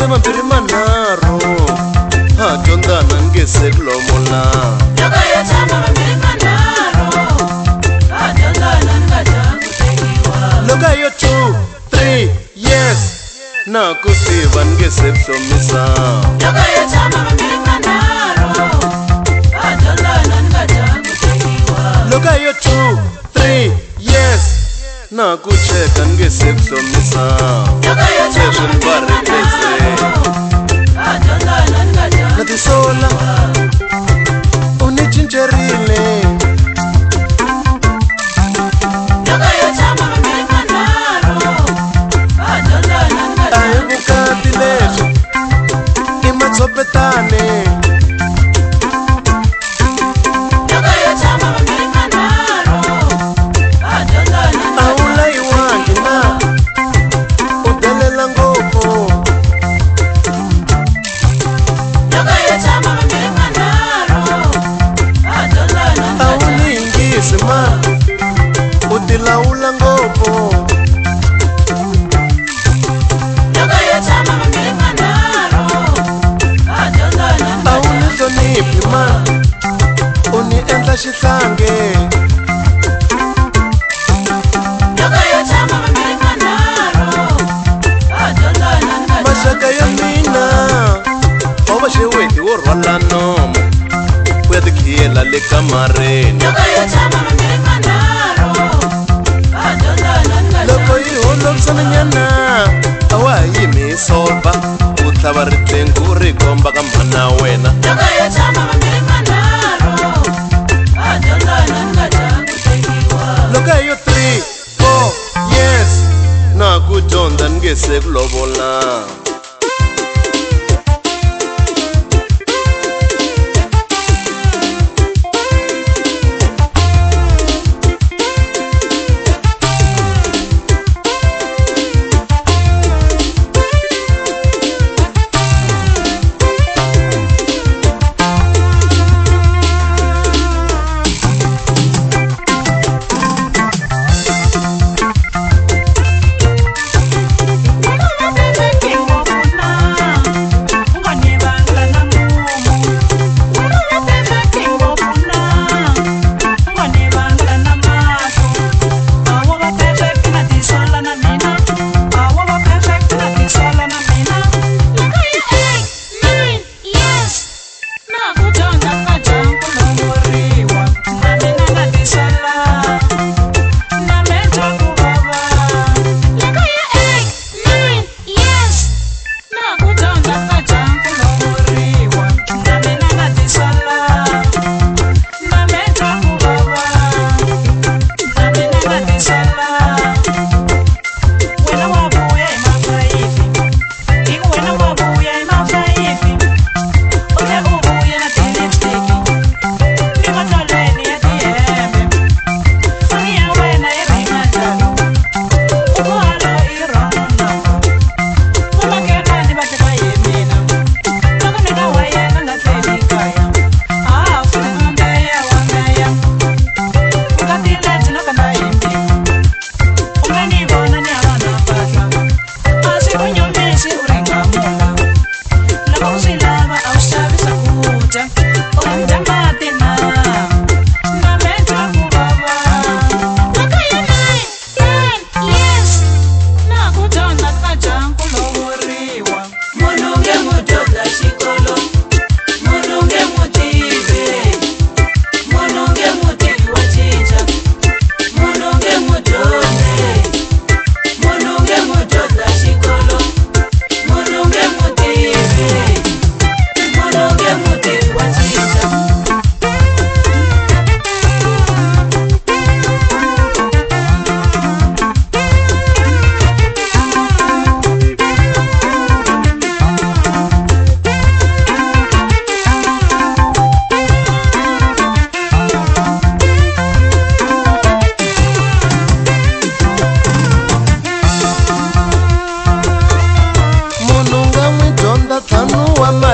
malembe mambiri manharhu ha dyondzana nge se ku lovola. Loko yo tshama mambiri manharhu ha dyondzana ni nga dyanga ku tekiwa. Loko yo 2, 3 years na ku tiva nge se ku hlomisa. Loko yo tshama mambiri manharhu ha dyondzana ni nga dyanga ku tekiwa. Loko yo 2, 3 years na ku cheka nge se ku hlomisa. Loko yo tshama mambiri manharhu ha dyondzana ni nga dyanga na tisola u ni cincerile. Loko yo tshama mambiri manharhu ha dyondzana ni nga A hi vukati lebyi i matshopetane. Loko yo tshama mambiri manharhu ha dyondzana ni A wu layiwangi na u delela ngopfu. Loko yo tshama mambiri manharhu ha dyondzana ni A nga wu ni yingisi ma u ti lawula ngopfu. Loko yo tshama mambiri manharhu ha dyondzana ni A wu ni hloniphi ma u ni endla xihlange. Loko yo tshama mambiri manharhu ha dyondzana ni nga Maxaka ya mina a va xeweti wo rhwala nomo ku ya tikhiyela le kamareni. Loko yo tshama mambiri manharhu ha dyondzana ni nga Loko yi holovisana nyana a wa ha yimi hi solva u tlhava riqingho ri komba ka mhana wena. Loko yo tshama mambiri manharhu ha dyondzana ni nga dyanga ku tekiwa. Loko hi yo 3, 4 years na ku dyondza ni nge se ku lovola.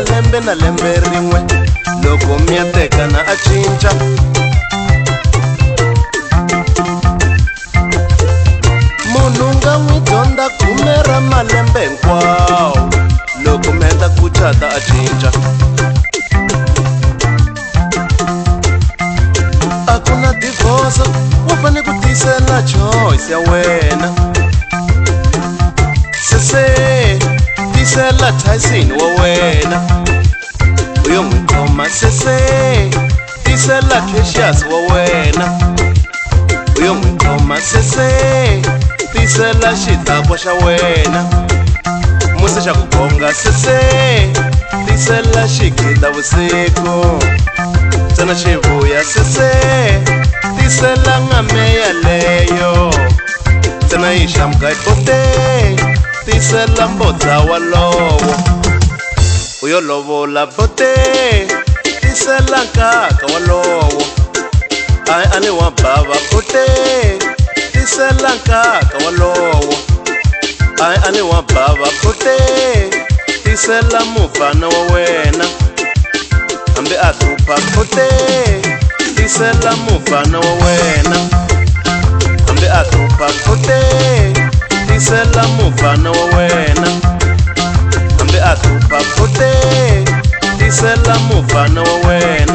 lembe na lembe rin'we loko mi ya tekana a cinca. Munhu nga n'wi dyondza 10 ra malembe hinkwawo loko wansati a cinca. A ku na divorce wa fane ku tisela choice ya wena. Sese tisela Tyson wa wena, u yo n'wi khoma. Sese tisela Cassius wa wena, u yo n'wi khoma. Sese tisela xidakwa xa wena, musi xa ku gonga. Sese tisela xigida vusiku, ntsena xi vuya. Sese tisela ngame yaleyo, ntsena yi xa mugayipote. Tisela mbodza walowo, u yo lovola bote. Tisela nkaka walowo, ayi ani wa bava bote. Tisela nkaka walowo, ayi ani wa bava bote. Tisela mufana wa wena, hambi a hlupha bote. Tisela mufana wa wena, hambi a hlupha bote. Tisela mufana wa wena, hambi a hlupha bote. Tisela mufana wa wena.